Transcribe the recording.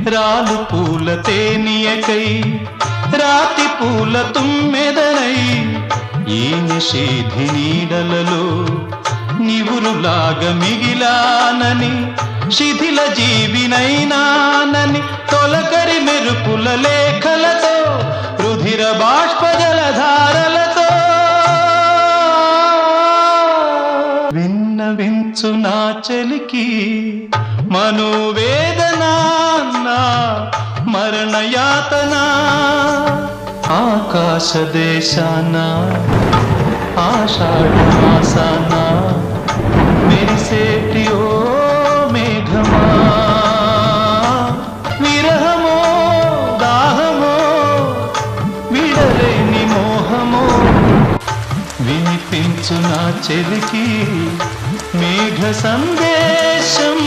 రాలు పూల తేనియకై రాతి పూల తుమ్మెదనై ఈ నిషేధి నీడలలో నివురులాగా మిగిలానని శిథిల జీవినైనానని తొలకరి మెరుపుల లేఖలతో రుధిర బాష్ప జలధారలతో విన్నవించు నా చెలికి మనోవేదన మరణయాతన ఆకాశ దేశాన ఆషాఢ మాసాన మెరిసేటి ఓ మేఘమా విరహమో దాహమో విడలేని మోహమో వినిపించు నా చెలికి మేఘ సందేశం